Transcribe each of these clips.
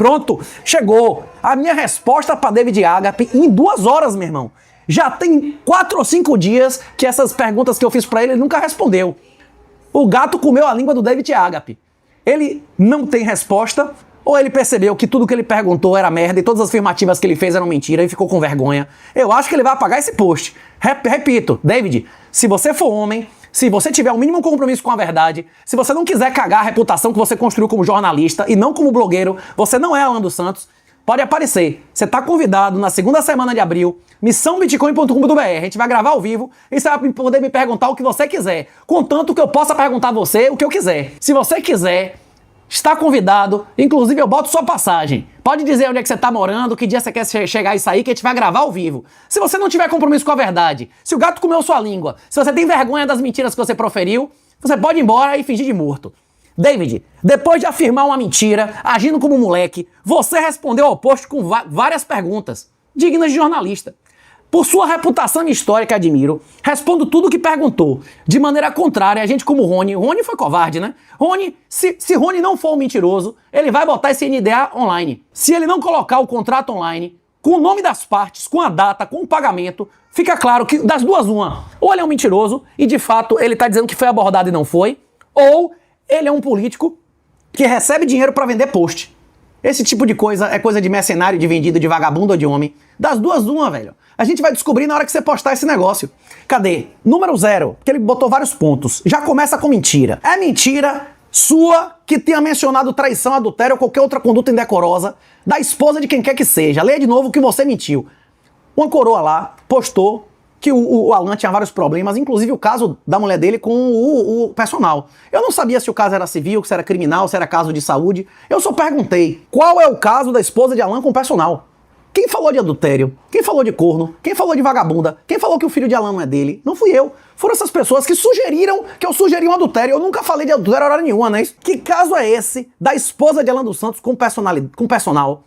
Pronto, chegou. A minha resposta para David Agape em 2 horas, meu irmão. Já tem 4 ou 5 dias que essas perguntas que eu fiz para ele nunca respondeu. O gato comeu a língua do David Agape. Ele não tem resposta, ou ele percebeu que tudo que ele perguntou era merda e todas as afirmativas que ele fez eram mentira e ficou com vergonha. Eu acho que ele vai apagar esse post. Repito, David, se você for homem, se você tiver o mínimo compromisso com a verdade, se você não quiser cagar a reputação que você construiu como jornalista e não como blogueiro, você não é Alan dos Santos, pode aparecer. Você está convidado na segunda semana de abril, missãobitcoin.com.br. A gente vai gravar ao vivo e você vai poder me perguntar o que você quiser, contanto que eu possa perguntar a você o que eu quiser. Se você quiser, está convidado, inclusive eu boto sua passagem. Pode dizer onde é que você está morando, que dia você quer chegar e sair, que a gente vai gravar ao vivo. Se você não tiver compromisso com a verdade, se o gato comeu sua língua, se você tem vergonha das mentiras que você proferiu, você pode ir embora e fingir de morto. David, depois de afirmar uma mentira, agindo como um moleque, você respondeu ao post com várias perguntas, dignas de jornalista. Por sua reputação histórica, admiro, respondo tudo o que perguntou. De maneira contrária, a gente como Rony foi covarde, né? Rony, se Rony não for um mentiroso, ele vai botar esse NDA online. Se ele não colocar o contrato online, com o nome das partes, com a data, com o pagamento, fica claro que das duas uma. Ou ele é um mentiroso e de fato ele tá dizendo que foi abordado e não foi, ou ele é um político que recebe dinheiro para vender post. Esse tipo de coisa é coisa de mercenário, de vendido, de vagabundo ou de homem. Das duas uma, velho. A gente vai descobrir na hora que você postar esse negócio. Cadê? Número 0, porque ele botou vários pontos. Já começa com mentira. É mentira sua que tenha mencionado traição, adultério ou qualquer outra conduta indecorosa da esposa de quem quer que seja. Leia de novo que você mentiu. Uma coroa lá postou que o Alan tinha vários problemas, inclusive o caso da mulher dele com o personal. Eu não sabia se o caso era civil, se era criminal, se era caso de saúde. Eu só perguntei, qual é o caso da esposa de Alan com o personal? Quem falou de adultério? Quem falou de corno? Quem falou de vagabunda? Quem falou que o filho de Alan não é dele? Não fui eu. Foram essas pessoas que sugeriram que eu sugeri um adultério. Eu nunca falei de adultério hora nenhuma, né? Que caso é esse da esposa de Alan dos Santos com personal?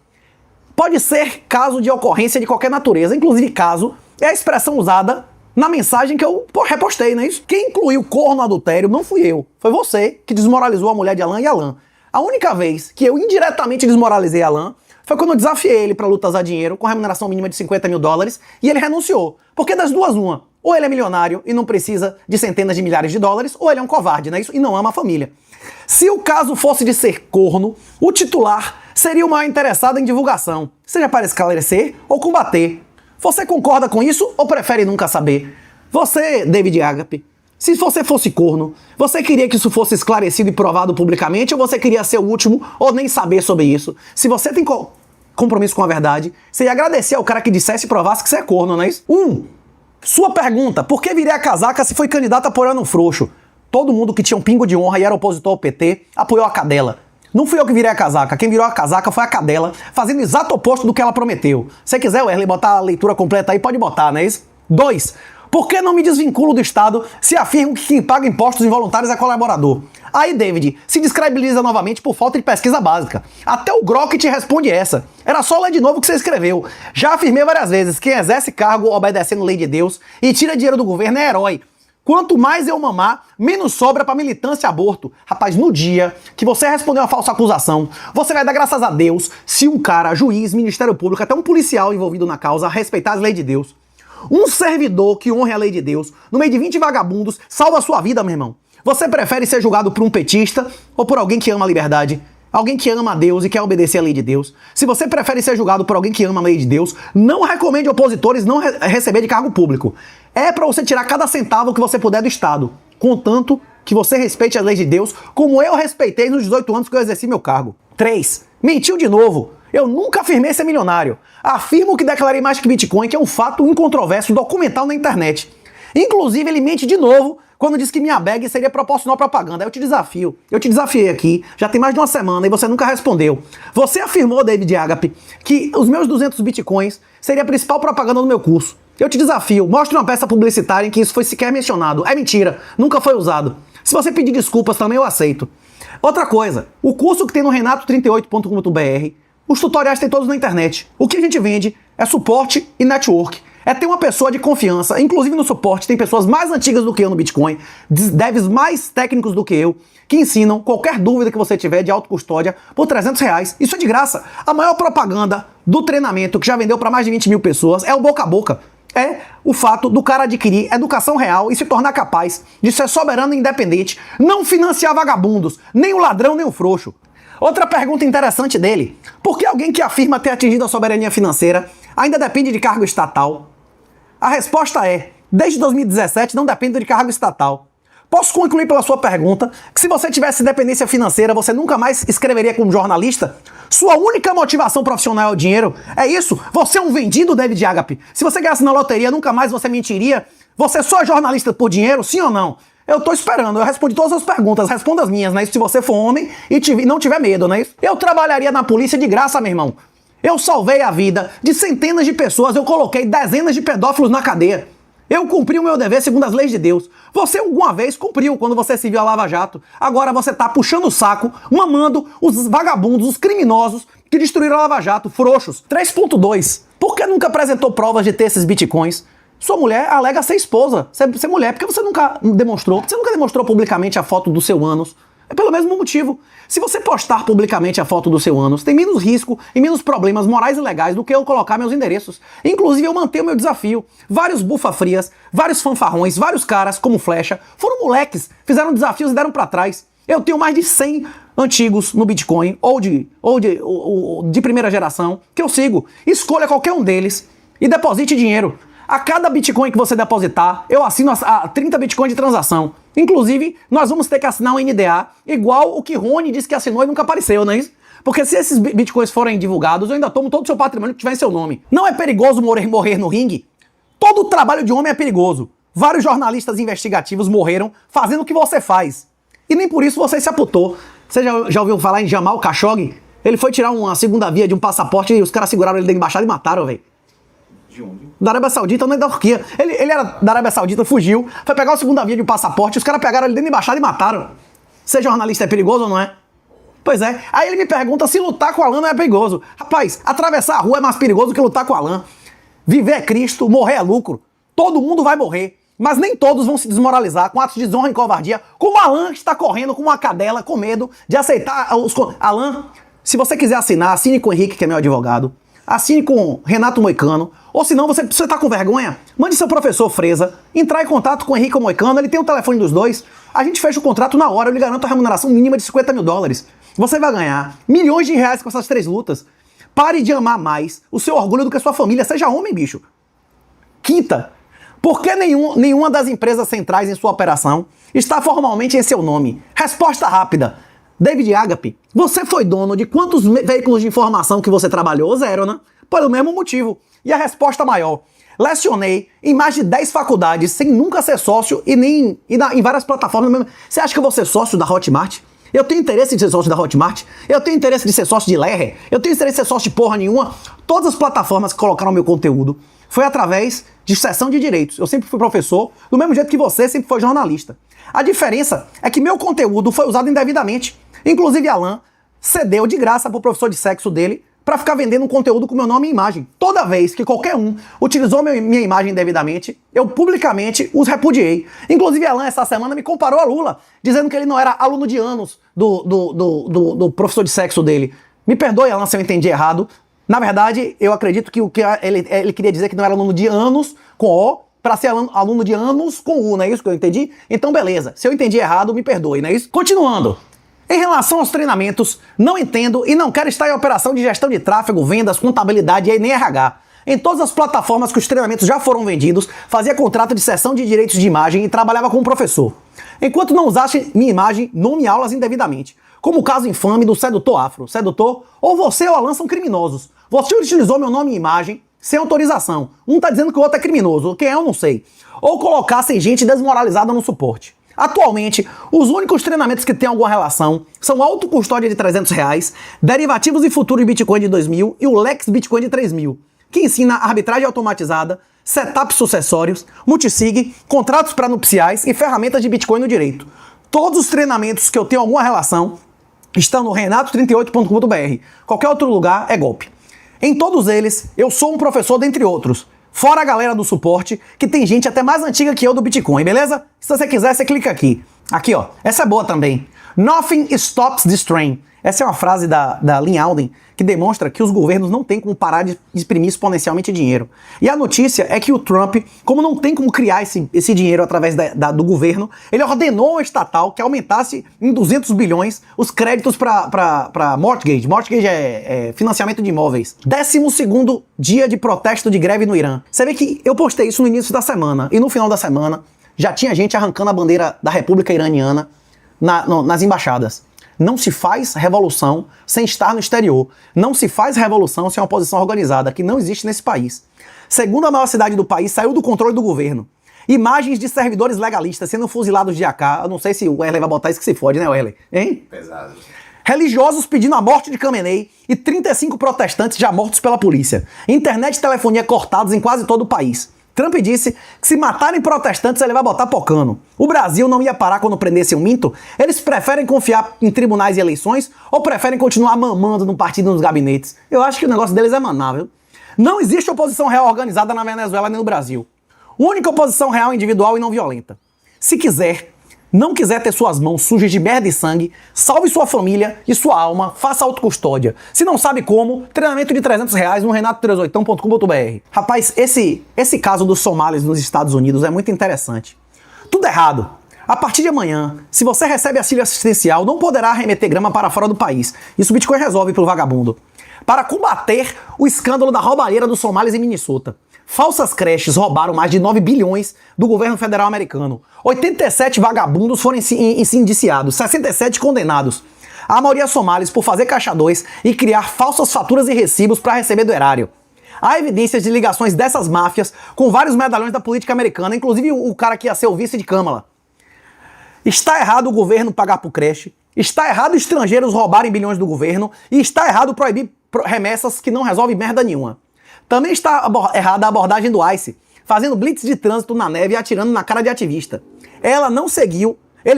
Pode ser caso de ocorrência de qualquer natureza, inclusive caso é a expressão usada na mensagem que eu repostei, não é isso? Quem incluiu corno adultério não fui eu. Foi você que desmoralizou a mulher de Alan e Alan. A única vez que eu indiretamente desmoralizei Alan foi quando eu desafiei ele para lutas a dinheiro com remuneração mínima de $50 mil e ele renunciou. Porque das duas uma, ou ele é milionário e não precisa de centenas de milhares de dólares, ou ele é um covarde, não é isso? E não ama a família. Se o caso fosse de ser corno, o titular seria o maior interessado em divulgação, seja para esclarecer ou combater. Você concorda com isso ou prefere nunca saber? Você, David Agape, se você fosse corno, você queria que isso fosse esclarecido e provado publicamente ou você queria ser o último ou nem saber sobre isso? Se você tem compromisso com a verdade, você ia agradecer ao cara que dissesse e provasse que você é corno, não é isso? Sua pergunta, por que virei a casaca se foi candidato apoiando um frouxo? Todo mundo que tinha um pingo de honra e era opositor ao PT apoiou a cadela. Não fui eu que virei a casaca, quem virou a casaca foi a cadela, fazendo o exato oposto do que ela prometeu. Se quiser, Wesley, botar a leitura completa aí, pode botar, não é isso? 2. Por que não me desvinculo do Estado se afirmo que quem paga impostos involuntários é colaborador? Aí, David, se descredibiliza novamente por falta de pesquisa básica. Até o Grok te responde essa. Era só ler de novo o que você escreveu. Já afirmei várias vezes, quem exerce cargo obedecendo lei de Deus e tira dinheiro do governo é herói. Quanto mais eu mamar, menos sobra pra militância e aborto. Rapaz, no dia que você respondeu uma falsa acusação, você vai dar graças a Deus se um cara, juiz, Ministério Público, até um policial envolvido na causa, respeitar as leis de Deus. Um servidor que honre a lei de Deus, no meio de 20 vagabundos, salva a sua vida, meu irmão. Você prefere ser julgado por um petista ou por alguém que ama a liberdade? Alguém que ama a Deus e quer obedecer a lei de Deus? Se você prefere ser julgado por alguém que ama a lei de Deus, não recomende opositores não receber de cargo público. É pra você tirar cada centavo que você puder do Estado, contanto que você respeite as leis de Deus, como eu respeitei nos 18 anos que eu exerci meu cargo. 3. Mentiu de novo. Eu nunca afirmei ser milionário. Afirmo que declarei mais que Bitcoin, que é um fato incontroverso, documental na internet. Inclusive, ele mente de novo quando diz que minha bag seria proporcional à propaganda. Eu te desafio. Eu te desafiei aqui, já tem mais de uma semana e você nunca respondeu. Você afirmou, David Agape, que os meus 200 bitcoins seria a principal propaganda do meu curso. Eu te desafio, mostre uma peça publicitária em que isso foi sequer mencionado. É mentira, nunca foi usado. Se você pedir desculpas também eu aceito. Outra coisa, o curso que tem no renato38.com.br, os tutoriais tem todos na internet. O que a gente vende é suporte e network. é ter uma pessoa de confiança, inclusive no suporte, tem pessoas mais antigas do que eu no Bitcoin, devs mais técnicos do que eu, que ensinam qualquer dúvida que você tiver de autocustódia por R$300. Isso é de graça. A maior propaganda do treinamento, que já vendeu para mais de 20 mil pessoas, é o boca a boca. É o fato do cara adquirir educação real e se tornar capaz de ser soberano e independente, não financiar vagabundos, nem o ladrão, nem o frouxo. Outra pergunta interessante dele: por que alguém que afirma ter atingido a soberania financeira ainda depende de cargo estatal? A resposta é: desde 2017 não depende de cargo estatal. Posso concluir pela sua pergunta que se você tivesse dependência financeira, você nunca mais escreveria como jornalista? Sua única motivação profissional é o dinheiro? É isso? Você é um vendido, David Agape? Se você ganhasse na loteria, nunca mais você mentiria? Você só é jornalista por dinheiro, sim ou não? Eu tô esperando, eu respondi todas as perguntas, responda as minhas, né? Se você for homem e não tiver medo, né? Eu trabalharia na polícia de graça, meu irmão. Eu salvei a vida de centenas de pessoas, eu coloquei dezenas de pedófilos na cadeia. Eu cumpri o meu dever segundo as leis de Deus. Você alguma vez cumpriu quando você se viu a Lava Jato. Agora você tá puxando o saco, mamando os vagabundos, os criminosos que destruíram a Lava Jato, frouxos. 3.2. Por que nunca apresentou provas de ter esses bitcoins? Sua mulher alega ser esposa, ser mulher. Por que você nunca demonstrou? Você nunca demonstrou publicamente a foto do seu ânus? É pelo mesmo motivo. Se você postar publicamente a foto do seu ânus, tem menos risco e menos problemas morais e legais do que eu colocar meus endereços. Inclusive, eu mantenho o meu desafio. Vários bufa-frias, vários fanfarrões, vários caras, como Flecha, foram moleques, fizeram desafios e deram pra trás. Eu tenho mais de 100 antigos no Bitcoin, ou de primeira geração, que eu sigo. Escolha qualquer um deles e deposite dinheiro. A cada Bitcoin que você depositar, eu assino a 30 Bitcoins de transação. Inclusive, nós vamos ter que assinar um NDA, igual o que Rony disse que assinou e nunca apareceu, não é isso? Porque se esses Bitcoins forem divulgados, eu ainda tomo todo o seu patrimônio que tiver em seu nome. Não é perigoso morrer no ringue? Todo o trabalho de homem é perigoso. Vários jornalistas investigativos morreram fazendo o que você faz. E nem por isso você se aputou. Você já ouviu falar em Jamal Khashoggi? Ele foi tirar uma segunda via de um passaporte e os caras seguraram ele da embaixada e mataram, velho. De onde? Da Arábia Saudita, não é da Turquia. Ele era da Arábia Saudita, fugiu, foi pegar a segunda via de um passaporte, os caras pegaram ele dentro da embaixada e mataram. Ser jornalista é perigoso ou não é? Pois é. Aí ele me pergunta se lutar com o Alan não é perigoso. Rapaz, atravessar a rua é mais perigoso que lutar com o Alan. Viver é Cristo, morrer é lucro. Todo mundo vai morrer, mas nem todos vão se desmoralizar com atos de desonra e covardia, como o Alan está correndo com uma cadela com medo de aceitar os... Alan, se você quiser assinar, assine com o Henrique, que é meu advogado. Assine com Renato Moicano, ou se não, você tá com vergonha, mande seu professor Freza entrar em contato com o Henrique Moicano, ele tem o telefone dos dois, a gente fecha o contrato na hora, eu lhe garanto a remuneração mínima de $50 mil. Você vai ganhar milhões de reais com essas 3 lutas. Pare de amar mais o seu orgulho do que a sua família, seja homem, bicho. Quinta, por que nenhuma das empresas centrais em sua operação está formalmente em seu nome? Resposta rápida. David Agape, você foi dono de quantos veículos de informação que você trabalhou? 0, né? Pelo mesmo motivo. E a resposta maior. Lecionei em mais de 10 faculdades sem nunca ser sócio em várias plataformas. Você acha que eu vou ser sócio da Hotmart? Eu tenho interesse de ser sócio da Hotmart? Eu tenho interesse de ser sócio de Lerre? Eu tenho interesse de ser sócio de porra nenhuma? Todas as plataformas que colocaram meu conteúdo foi através de cessão de direitos. Eu sempre fui professor, do mesmo jeito que você sempre foi jornalista. A diferença é que meu conteúdo foi usado indevidamente. Inclusive, Alan cedeu de graça pro professor de sexo dele para ficar vendendo um conteúdo com meu nome e imagem. Toda vez que qualquer um utilizou minha imagem indevidamente, eu publicamente os repudiei. Inclusive, Alan, essa semana, me comparou a Lula, dizendo que ele não era aluno de anos do professor de sexo dele. Me perdoe, Alan, se eu entendi errado. Na verdade, eu acredito que ele queria dizer que não era aluno de anos com O, para ser aluno de anos com U, não é isso que eu entendi? Então, beleza. Se eu entendi errado, me perdoe, não é isso? Continuando. Em relação aos treinamentos, não entendo e não quero estar em operação de gestão de tráfego, vendas, contabilidade e nem RH. Em todas as plataformas que os treinamentos já foram vendidos, fazia contrato de cessão de direitos de imagem e trabalhava como professor. Enquanto não usasse minha imagem, nome e aulas indevidamente. Como o caso infame do sedutor afro. Sedutor, ou você ou Alan são criminosos. Você utilizou meu nome e imagem sem autorização. Um tá dizendo que o outro é criminoso. Quem é, eu não sei. Ou colocassem gente desmoralizada no suporte. Atualmente, os únicos treinamentos que têm alguma relação são autocustódia de R$300, derivativos e futuros de Bitcoin de 2.000 e o Lex Bitcoin de 3.000, que ensina arbitragem automatizada, setups sucessórios, multisig, contratos pré-nupciais e ferramentas de Bitcoin no direito. Todos os treinamentos que eu tenho alguma relação estão no renato38.com.br. Qualquer outro lugar é golpe. Em todos eles, eu sou um professor dentre outros. Fora a galera do suporte, que tem gente até mais antiga que eu do Bitcoin, beleza? Se você quiser, você clica aqui. Aqui, ó. Essa é boa também. Nothing stops this train. Essa é uma frase da Lynn Alden que demonstra que os governos não têm como parar de exprimir exponencialmente dinheiro. E a notícia é que o Trump, como não tem como criar esse dinheiro através do governo, ele ordenou ao estatal que aumentasse em 200 bilhões os créditos para mortgage. Mortgage é financiamento de imóveis. 12º dia de protesto de greve no Irã. Você vê que eu postei isso no início da semana e no final da semana já tinha gente arrancando a bandeira da República Iraniana nas embaixadas. Não se faz revolução sem estar no exterior. Não se faz revolução sem uma oposição organizada, que não existe nesse país. Segunda maior cidade do país saiu do controle do governo. Imagens de servidores legalistas sendo fuzilados de AK. Eu não sei se o Wesley vai botar isso que se fode, né, Wesley? Hein? Pesado. Religiosos pedindo a morte de Khamenei e 35 protestantes já mortos pela polícia. Internet e telefonia cortados em quase todo o país. Trump disse que se matarem protestantes ele vai botar pocano. O Brasil não ia parar quando prendesse um minto? Eles preferem confiar em tribunais e eleições ou preferem continuar mamando no partido nos gabinetes? Eu acho que o negócio deles é manável. Não existe oposição real organizada na Venezuela nem no Brasil. Única oposição real individual e não violenta. Se não quiser ter suas mãos sujas de merda e sangue, salve sua família e sua alma, faça autocustódia. Se não sabe como, treinamento de R$300 no renato38.com.br. Rapaz, esse caso dos somalis nos Estados Unidos é muito interessante. Tudo errado. A partir de amanhã, se você recebe auxílio assistencial, não poderá remeter grama para fora do país. Isso o Bitcoin resolve pelo vagabundo. Para combater o escândalo da roubalheira dos somalis em Minnesota. Falsas creches roubaram mais de 9 bilhões do governo federal americano. 87 vagabundos foram indiciados, 67 condenados. A maioria somalis por fazer caixa 2 e criar falsas faturas e recibos para receber do erário. Há evidências de ligações dessas máfias com vários medalhões da política americana, inclusive o cara que ia ser o vice de Câmara. Está errado o governo pagar por creche, está errado estrangeiros roubarem bilhões do governo e está errado proibir remessas que não resolvem merda nenhuma. Também está errada a abordagem do ICE, fazendo blitz de trânsito na neve e atirando na cara de ativista. Ele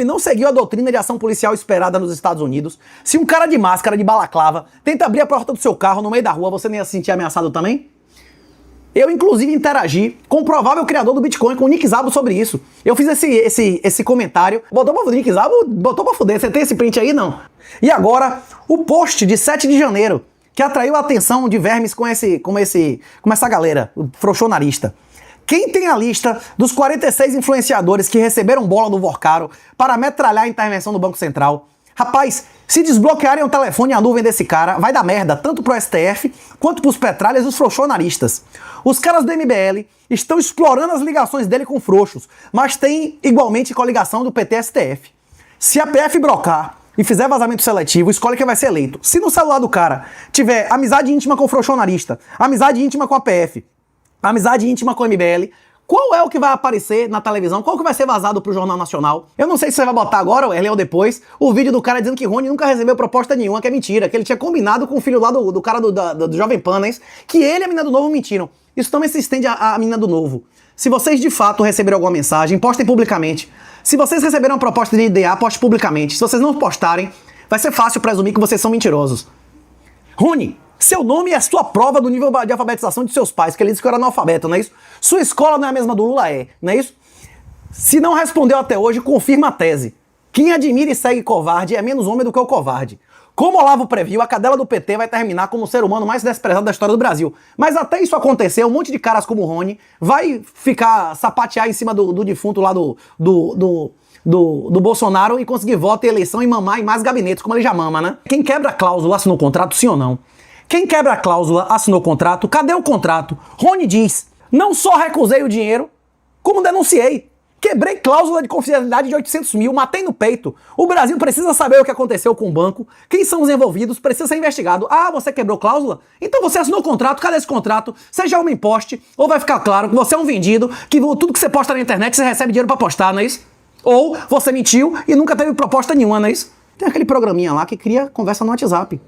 não seguiu a doutrina de ação policial esperada nos Estados Unidos. Se um cara de máscara, de balaclava, tenta abrir a porta do seu carro no meio da rua, você nem ia se sentir ameaçado também? Eu, inclusive, interagi com o provável criador do Bitcoin, com o Nick Szabo, sobre isso. Eu fiz esse comentário. Botou pra fuder, Nick Szabo? Botou pra fuder. Você tem esse print aí? Não. E agora, o post de 7 de janeiro, que atraiu a atenção de vermes com essa galera, o frouxonarista. Quem tem a lista dos 46 influenciadores que receberam bola do Vorcaro para metralhar a intervenção do Banco Central? Rapaz, se desbloquearem o telefone e a nuvem desse cara, vai dar merda, tanto pro STF quanto pros petralhas e os frouxonaristas. Os caras do MBL estão explorando as ligações dele com frouxos, mas tem igualmente coligação do PT-STF. Se a PF brocar e fizer vazamento seletivo, escolhe quem vai ser eleito. Se no celular do cara tiver amizade íntima com o frouxonarista, amizade íntima com a PF, amizade íntima com o MBL, qual é o que vai aparecer na televisão? Qual que vai ser vazado pro Jornal Nacional? Eu não sei se você vai botar agora, ou depois, o vídeo do cara dizendo que Rony nunca recebeu proposta nenhuma, que é mentira, que ele tinha combinado com o filho lá do cara do Jovem Pan, né? Que ele e a menina do Novo mentiram. Isso também se estende à menina do Novo. Se vocês de fato receberam alguma mensagem, postem publicamente. Se vocês receberam uma proposta de NDA, poste publicamente. Se vocês não postarem, vai ser fácil presumir que vocês são mentirosos. Rony, seu nome é a sua prova do nível de alfabetização de seus pais, que ele disse que era analfabeto, não é isso? Sua escola não é a mesma do Lula, não é isso? Se não respondeu até hoje, confirma a tese. Quem admira e segue covarde é menos homem do que o covarde. Como Olavo previu, a cadela do PT vai terminar como o ser humano mais desprezado da história do Brasil. Mas até isso acontecer, um monte de caras como o Rony vai ficar sapatear em cima do defunto lá do Bolsonaro e conseguir voto e eleição e mamar em mais gabinetes, como ele já mama, né? Quem quebra a cláusula assinou contrato, sim ou não? Quem quebra a cláusula assinou contrato, cadê o contrato? Rony diz, não só recusei o dinheiro, como denunciei. Quebrei cláusula de confidencialidade de 800 mil, matei no peito. O Brasil precisa saber o que aconteceu com o banco, quem são os envolvidos, precisa ser investigado. Ah, você quebrou cláusula? Então você assinou o contrato, cadê esse contrato? Seja uma imposte, ou vai ficar claro que você é um vendido, que tudo que você posta na internet você recebe dinheiro pra postar, não é isso? Ou você mentiu e nunca teve proposta nenhuma, não é isso? Tem aquele programinha lá que cria conversa no WhatsApp.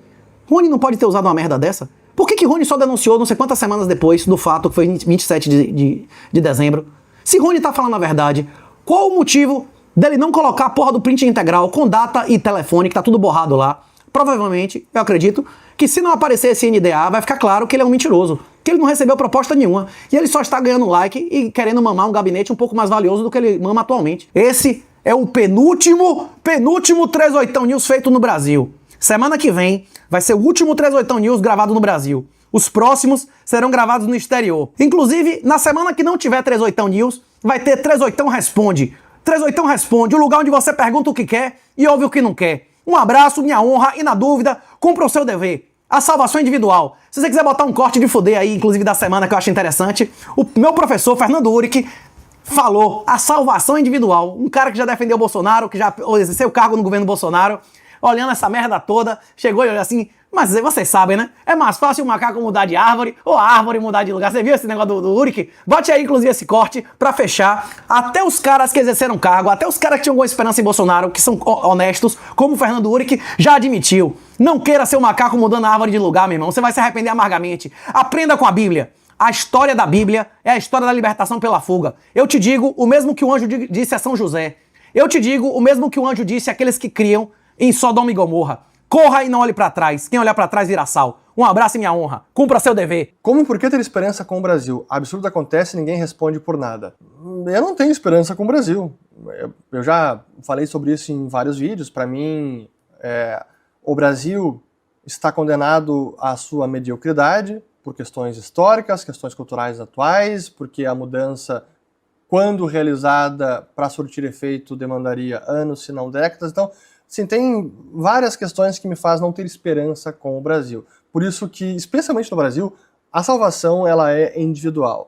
Rony não pode ter usado uma merda dessa? Por que Rony só denunciou não sei quantas semanas depois do fato, que foi 27 de dezembro? Se Rony tá falando a verdade, qual o motivo dele não colocar a porra do print integral com data e telefone, que tá tudo borrado lá? Provavelmente, eu acredito, que se não aparecer esse NDA, vai ficar claro que ele é um mentiroso. que ele não recebeu proposta nenhuma. E ele só está ganhando like e querendo mamar um gabinete um pouco mais valioso do que ele mama atualmente. Esse é o penúltimo 38 News feito no Brasil. Semana que vem vai ser o último 38 News gravado no Brasil. Os próximos serão gravados no exterior. Inclusive, na semana que não tiver 38 News, vai ter 38 Responde. 38 Responde, o lugar onde você pergunta o que quer e ouve o que não quer. Um abraço, minha honra, e na dúvida, cumpra o seu dever. A salvação individual. Se você quiser botar um corte de fuder aí, inclusive da semana, que eu acho interessante, o meu professor, Fernando Uric, falou a salvação individual. Um cara que já defendeu o Bolsonaro, que já exerceu cargo no governo Bolsonaro, olhando essa merda toda, chegou e olhou assim, mas vocês sabem, né? É mais fácil o macaco mudar de árvore ou a árvore mudar de lugar. Você viu esse negócio do Uric? Bote aí, inclusive, esse corte pra fechar. Até os caras que exerceram cargo, até os caras que tinham alguma esperança em Bolsonaro, que são honestos, como o Fernando Uric, já admitiu. Não queira ser o macaco mudando a árvore de lugar, meu irmão. Você vai se arrepender amargamente. Aprenda com a Bíblia. A história da Bíblia é a história da libertação pela fuga. Eu te digo o mesmo que o anjo disse a São José. Eu te digo o mesmo que o anjo disse àqueles que criam em Sodoma e Gomorra. Corra e não olhe pra trás. Quem olhar pra trás vira sal. Um abraço e minha honra. Cumpra seu dever. Como e por que ter esperança com o Brasil? Absurdo acontece e ninguém responde por nada. Eu não tenho esperança com o Brasil. Eu já falei sobre isso em vários vídeos. Para mim, o Brasil está condenado à sua mediocridade por questões históricas, questões culturais atuais, porque a mudança, quando realizada para surtir efeito, demandaria anos, se não décadas. Então, sim, tem várias questões que me fazem não ter esperança com o Brasil. Por isso que, especialmente no Brasil, a salvação ela é individual.